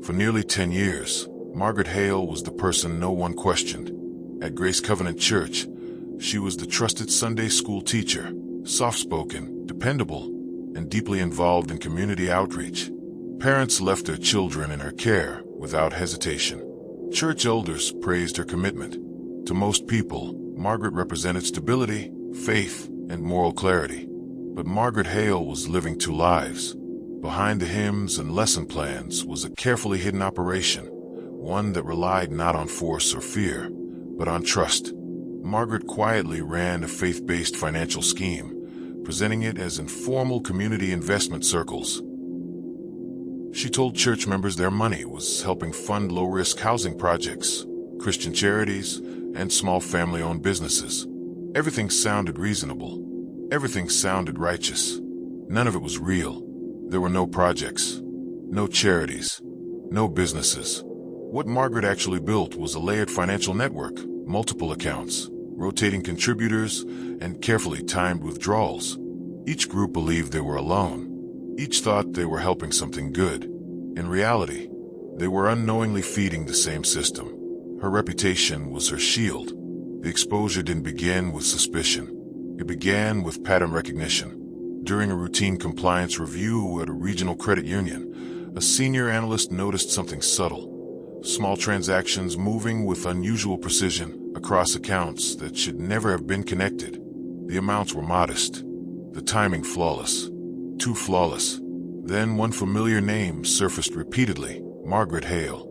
For nearly 10 years, Margaret Hale was the person no one questioned. At Grace Covenant Church, she was the trusted Sunday school teacher, soft-spoken, dependable, and deeply involved in community outreach. Parents left their children in her care without hesitation. Church elders praised her commitment. To most people, Margaret represented stability, faith, and moral clarity. But Margaret Hale was living two lives. Behind the hymns and lesson plans was a carefully hidden operation, one that relied not on force or fear, but on trust. Margaret quietly ran a faith-based financial scheme, presenting it as informal community investment circles. She told church members their money was helping fund low-risk housing projects, Christian charities, and small family-owned businesses. Everything sounded reasonable. Everything sounded righteous. None of it was real. There were no projects, no charities, no businesses. What Margaret actually built was a layered financial network, multiple accounts, rotating contributors, and carefully timed withdrawals. Each group believed they were alone. Each thought they were helping something good. In reality, they were unknowingly feeding the same system. Her reputation was her shield. The exposure didn't begin with suspicion. It began with pattern recognition. During a routine compliance review at a regional credit union, a senior analyst noticed something subtle. Small transactions moving with unusual precision across accounts that should never have been connected. The amounts were modest. The timing flawless. Too flawless. Then one familiar name surfaced repeatedly, Margaret Hale.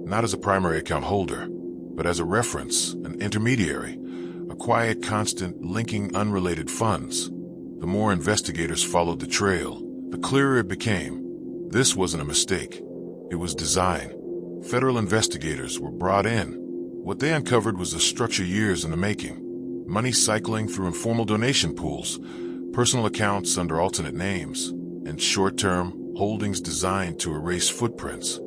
Not as a primary account holder, but as a reference, an intermediary, a quiet constant linking unrelated funds. The more investigators followed the trail, the clearer it became. This wasn't a mistake. It was design. Federal investigators were brought in. What they uncovered was a structure years in the making. Money cycling through informal donation pools, personal accounts under alternate names, and short-term holdings designed to erase footprints.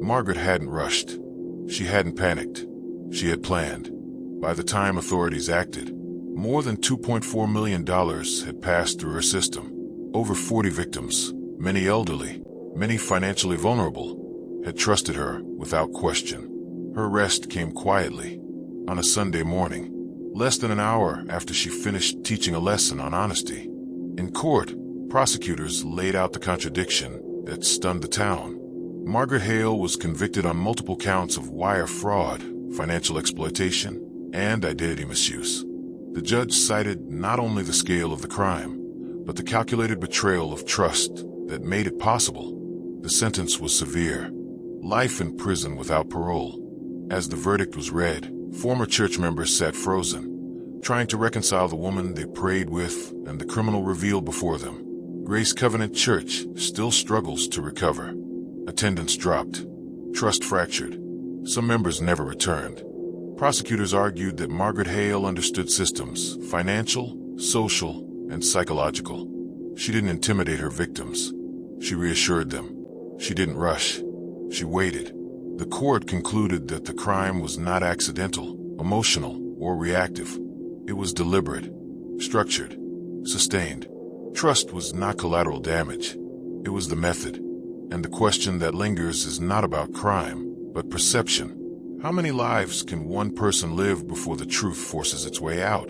Margaret hadn't rushed. She hadn't panicked. She had planned. By the time authorities acted, more than $2.4 million had passed through her system. Over 40 victims, many elderly, many financially vulnerable, had trusted her without question. Her arrest came quietly, on a Sunday morning, less than an hour after she finished teaching a lesson on honesty. In court, prosecutors laid out the contradiction that stunned the town. Margaret Hale was convicted on multiple counts of wire fraud, financial exploitation, and identity misuse. The judge cited not only the scale of the crime, but the calculated betrayal of trust that made it possible. The sentence was severe: life in prison without parole. As the verdict was read, former church members sat frozen, trying to reconcile the woman they prayed with and the criminal revealed before them. Grace Covenant Church still struggles to recover. Attendance dropped. Trust fractured. Some members never returned. Prosecutors argued that Margaret Hale understood systems, financial, social, and psychological. She didn't intimidate her victims. She reassured them. She didn't rush. She waited. The court concluded that the crime was not accidental, emotional, or reactive. It was deliberate, structured, sustained. Trust was not collateral damage. It was the method. And the question that lingers is not about crime, but perception. How many lives can one person live before the truth forces its way out?